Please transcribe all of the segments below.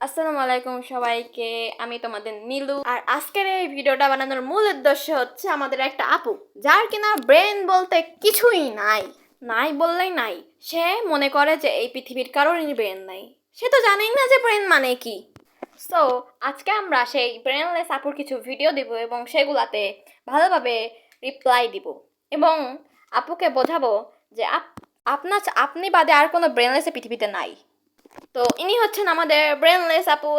আসসালামু আলাইকুম সবাইকে। আমি তোমাদের নীলু। আর আজকের এই ভিডিওটা বানানোর মূল উদ্দেশ্য হচ্ছে আমাদের একটা আপু, যার কিনা ব্রেন বলতে কিছুই নাই। নাই বললেই নাই। সে মনে করে যে এই পৃথিবীর কারোরই ব্রেন নাই। সে তো জানেই না যে ব্রেন মানে কি। সো আজকে আমরা সেই ব্রেনলেস আপুর কিছু ভিডিও দিব এবং সেগুলাতে ভালোভাবে রিপ্লাই দিব এবং আপুকে বোঝাবো যে আপনি বাদে আর কোনো ব্রেনলেস পৃথিবীতে নাই। তো ইনি হচ্ছেন আমাদের ব্রেনলেস আপু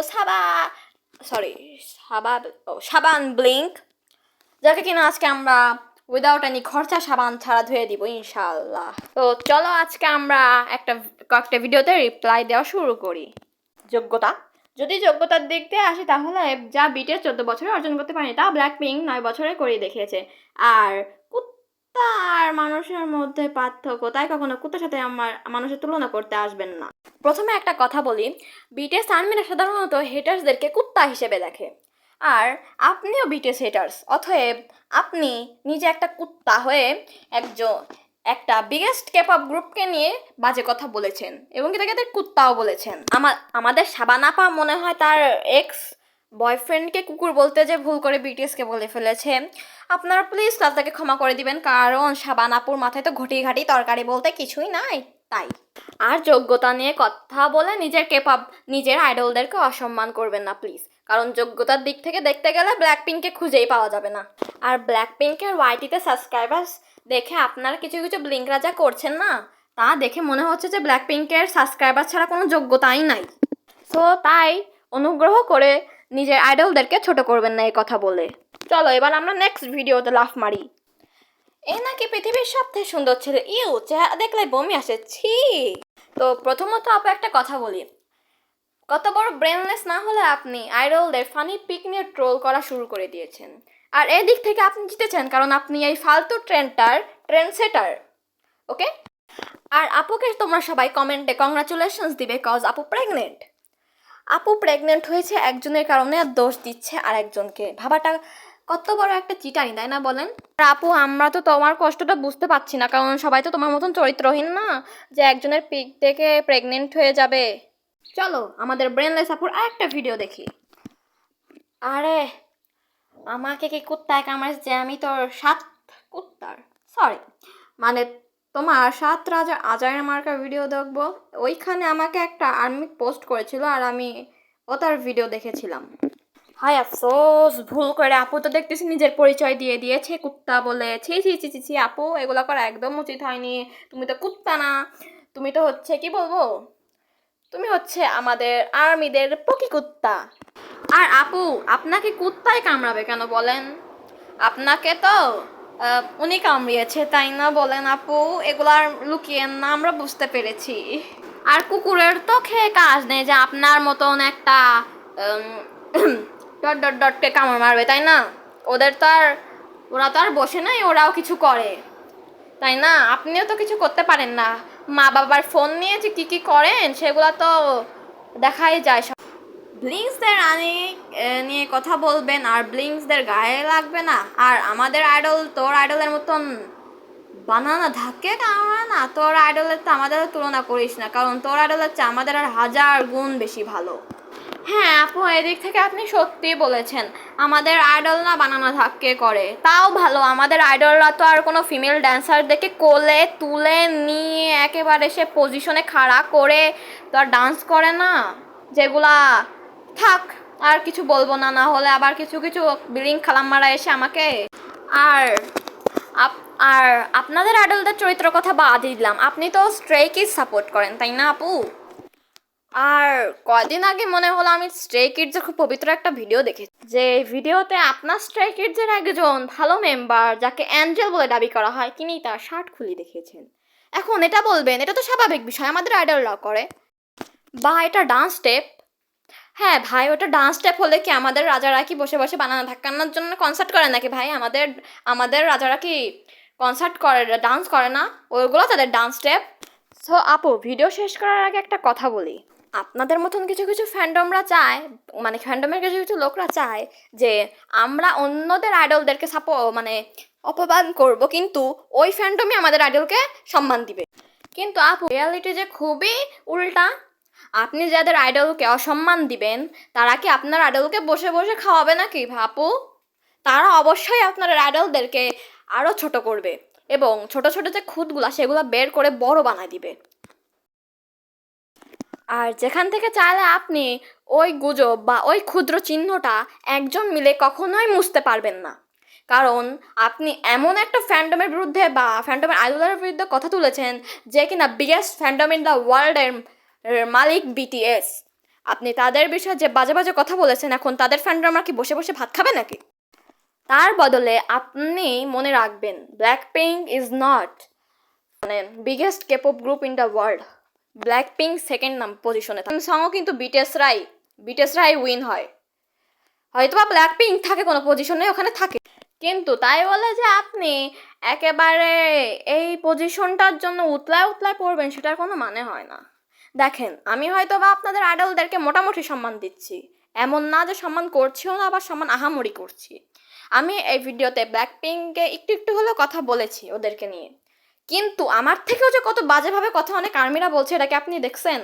সাবান ব্লিঙ্ক, যাকে কিনা আজকে আমরা উইদাউট এনি খরচা সাবান ছাড়া ধুয়ে দিব ইনশাআল্লাহ। তো চলো আজকে আমরা কয়েকটা ভিডিওতে রিপ্লাই দেওয়া শুরু করি। যোগ্যতা, যদি যোগ্যতার দিক দিয়ে আসি তাহলে যা বিটিএস 14 বছরে অর্জন করতে পারেনি তা ব্ল্যাক পিঙ্ক 9 বছরে করে দেখিয়েছে। আর কুত্তা আর মানুষের মধ্যে পার্থক্য, তাই কখনো কুত্তার সাথে মানুষের তুলনা করতে আসবেন না। প্রথমে একটা কথা বলি, বিটিএস আর্মিরা সাধারণত হেটার্সদেরকে কুত্তা হিসেবে দেখে, আর আপনিও বিটিএস হেটার্স, অতএব আপনি নিজে একটা কুত্তা হয়ে একটা বিগেস্ট কেপঅপ গ্রুপকে নিয়ে বাজে কথা বলেছেন এবং তাদের কুত্তাও বলেছেন। আমাদের সাবানাপা মনে হয় তার এক্স বয়ফ্রেন্ডকে কুকুর বলতে যে ভুল করে বিটিএসকে বলে ফেলেছে। আপনারা প্লিজ তাকে ক্ষমা করে দিবেন, কারণ সাবানাপুর মাথায় তো ঘটি ঘাটি তরকারি বলতে কিছুই নাই তাই। আর যোগ্যতা নিয়ে কথা বলে নিজের আইডলদেরকে অসম্মান করবেন না প্লিজ, কারণ যোগ্যতার দিক থেকে দেখতে গেলে ব্ল্যাক পিঙ্ককে খুঁজেই পাওয়া যাবে না। আর ব্ল্যাক পিঙ্কের ওয়াইটিতে সাবস্ক্রাইবার্স দেখে আপনারা কিছু কিছু ব্লিঙ্ক রাজা করছেন না, তা দেখে মনে হচ্ছে যে ব্ল্যাক পিঙ্কের সাবস্ক্রাইবার ছাড়া কোনো যোগ্যতাই নাই। সো তাই অনুগ্রহ করে নিজের আইডলদেরকে ছোট করবেন না এই কথা বলে। চলো এবার আমরা নেক্সট ভিডিওতে লাফ মারি। এ নাকি পৃথিবীর সবথেকে সুন্দর ছেলে, চেহারা দেখলে বমি আসে, ছি। তো প্রথমত আপু একটা কথা বলি, কত বড় ব্রেনলেস না হলে আপনি আইডলদের ফানি পিক নিয়ে ট্রোল করা শুরু করে দিয়েছেন। আর এই দিক থেকে আপনি জিতেছেন, কারণ আপনি এই ফালতু ট্রেন্ডসেটার। ওকে। আর আপুকে তোমরা সবাই কমেন্টে কংগ্রাচুলেশনস দিবে, কজ আপু প্রেগনেন্ট হয়েছে একজনের কারণে আর দোষ দিচ্ছে আর একজনকে। ভাবাটা কত বড় একটা চিটারি, তাই না বলেন? আর আপু আমরা তো তোমার কষ্টটা বুঝতে পারছি না, কারণ সবাই তো তোমার মতন চরিত্রহীন না যে একজনের পিক দেখে প্রেগনেন্ট হয়ে যাবে। চলো আমাদের ব্রেনলেস আপুর আরেকটা ভিডিও দেখি। আরে আমাকে কি কুত্তায় কামড়েছে? আমি তোর মানে তোমার 7 রাজা আজায়ের মার্কা ভিডিও দেখবো। ওইখানে আমাকে একটা আর্মি পোস্ট করেছিল আর আমি তার ভিডিও দেখেছিলাম। হায় আফসোস, ভুল করে আপু তো দেখতেছি নিজের পরিচয় দিয়ে দিয়েছে কুত্তা বলে। ছি ছি ছি ছি ছি, আপু এগুলো করা একদম উচিত হয়নি। তুমি তো কুত্তা না, তুমি তো হচ্ছে কি বলবো, তুমি হচ্ছে আমাদের আর্মিদের পকি কুত্তা। আর আপু আপনাকে কুত্তায় কামড়াবে কেন বলেন? আপনাকে তো উনি কামড়িয়েছে তাই না বলেন আপু? এগুলার লুকিয়েন না, আমরা বুঝতে পেরেছি। আর কুকুরের তো খেয়ে কাজ নেই যে আপনার মতন একটা ডট ডট ডটকে কামড় মারবে, তাই না? ওরা তো আর বসে নাই, ওরাও কিছু করে, তাই না? আপনিও তো কিছু করতে পারেন না। মা বাবার ফোন নিয়ে যে কী করেন সেগুলো তো দেখাই যায়। ব্লিংসদের নিয়ে কথা বলবেন আর ব্লিংসদের গায়ে লাগবে না? আর আমাদের আইডল তোর আইডলের মতন বানানা ধাক্কে কামড়া না। তোর আইডলের তো আমাদের তুলনা করিস না, কারণ তোর আইডলের চেয়ে আমাদের আর 1000 গুণ বেশি ভালো। হ্যাঁ আপু, এদিক থেকে আপনি সত্যি বলেছেন, আমাদের আইডল না বানানা ধাক্কে করে, তাও ভালো। আমাদের আইডলরা তো আর কোনো ফিমেল ড্যান্সার দেখে কোলে তুলে নিয়ে একেবারে সে পজিশনে খাড়া করে তো আর ডান্স করে না, যেগুলা থাক। আর কিছু বলবো না, না হলে আবার কিছু কিছু বিলিং খালাম্মারা এসে আমাকে। আর আর আপনাদের আইডলদের চরিত্র কথা বাদ দিলাম, আপনি তো স্ট্রে কিডস সাপোর্ট করেন তাই না আপু? আর কয়দিন আগে মনে হলো আমি স্ট্রে কিডসের খুব পবিত্র একটা ভিডিও দেখেছি, যে ভিডিওতে আপনার স্ট্রে কিডসের একজন ভালো মেম্বার যাকে অ্যাঞ্জেল বলে দাবি করা হয়, তিনি তার শার্ট খুলে দেখিয়েছেন। এখন এটা বলবেন এটা তো স্বাভাবিক বিষয়, আমাদের আইডলরা করে। বা এটা ডান্স স্টেপ। হ্যাঁ ভাই, ওটা ডান্স স্টেপ হলে কি আমাদের রাজারা কি বসে বসে বানানা ধাক্কানোর জন্য কনসার্ট করে নাকি ভাই? আমাদের রাজারা কি কনসার্ট করে, ডান্স করে না? ওইগুলো তাদের ডান্স স্টেপ। সো আপু ভিডিও শেষ করার আগে একটা কথা বলি, আপনাদের মতন কিছু কিছু ফ্যান্ডমরা চায়, মানে ফ্যান্ডমের কিছু কিছু লোকরা চায় যে আমরা অন্যদের আইডলদেরকে অপমান করব, কিন্তু ওই ফ্যান্ডমই আমাদের আইডলকে সম্মান দিবে। কিন্তু আপু রিয়ালিটি যে খুবই উল্টা। আপনি যাদের আইডলকে অসম্মান দিবেন তারা কি আপনার আইডলকে বসে বসে খাওয়াবে নাকি আপু? তারা অবশ্যই আপনার আইডলদেরকে আরও ছোট করবে এবং ছোট ছোট যে খুঁতগুলা সেগুলো বের করে বড় বানায় দিবে। আর যেখান থেকে চাইলে আপনি ওই গুজব বা ওই ক্ষুদ্র চিহ্নটা একজন মিলে কখনোই মুছতে পারবেন না, কারণ আপনি এমন একটা ফ্যান্ডমের বিরুদ্ধে বা ফ্যান্ডমের আইডলের বিরুদ্ধে কথা তুলেছেন যে কিনা বিগেস্ট ফ্যান্ডম ইন দ্য ওয়ার্ল্ডের মালিক বিটিএস। আপনি তাদের বিষয়ে যে বাজে বাজে কথা বলেছেন, এখন তাদের ফ্যান্ডমরা কি বসে বসে ভাত খাবে নাকি? তার বদলে আপনি মনে রাখবেন ব্ল্যাক পিঙ্ক ইজ নট মানে biggest K pop group in the world. Black pink second পজিশনে থাকে, সংও কিন্তু বিটিএসরাই উইন হয়। হয়তো বা ব্ল্যাক পিঙ্ক থাকে কোনো পজিশনে, ওখানে থাকে, কিন্তু তাই বলে যে আপনি একেবারে এই পজিশনটার জন্য উতলায় উতলায় পড়বেন সেটার কোনো মানে হয় না। দেখেন, আমি হয়তো বা আপনাদের আইডলদেরকে মোটামুটি সম্মান দিচ্ছি, এমন না যে সম্মান করছিও না, আবার সম্মান আহামরি করছি। আমি এই ভিডিওতে ব্ল্যাক পিঙ্কে একটু একটু হলেও কথা বলেছি ওদেরকে নিয়ে, কিন্তু আমার থেকেও যে কত বাজেভাবে কথা অনেক আর্মিরা বলছে এটা কি আপনি দেখছেন?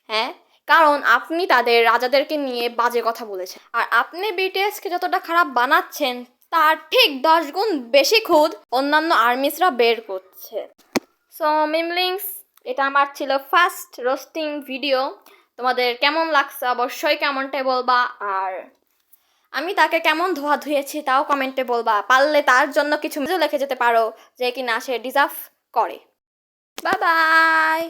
হ্যাঁ, কারণ আপনি তাদের রাজাদেরকে নিয়ে বাজে কথা বলেছেন, আর আপনি বিটিএসকে যতটা খারাপ বানাচ্ছেন তার ঠিক 10 গুণ বেশি খুদ অন্যান্য আর্মিসরা বের করছে। সো মিমলিংস, এটা আমার ছিল ফার্স্ট রোস্টিং ভিডিও। তোমাদের কেমন লাগছে অবশ্যই কমেন্টে বলবা, আর আমি তাকে কেমন ধোয়া ধুয়েছি তাও কমেন্টে বলবা। পারলে তার জন্য কিছু লিখে যেতে পারো যে কিনা সে ডিজার্ভ করে। Bye bye.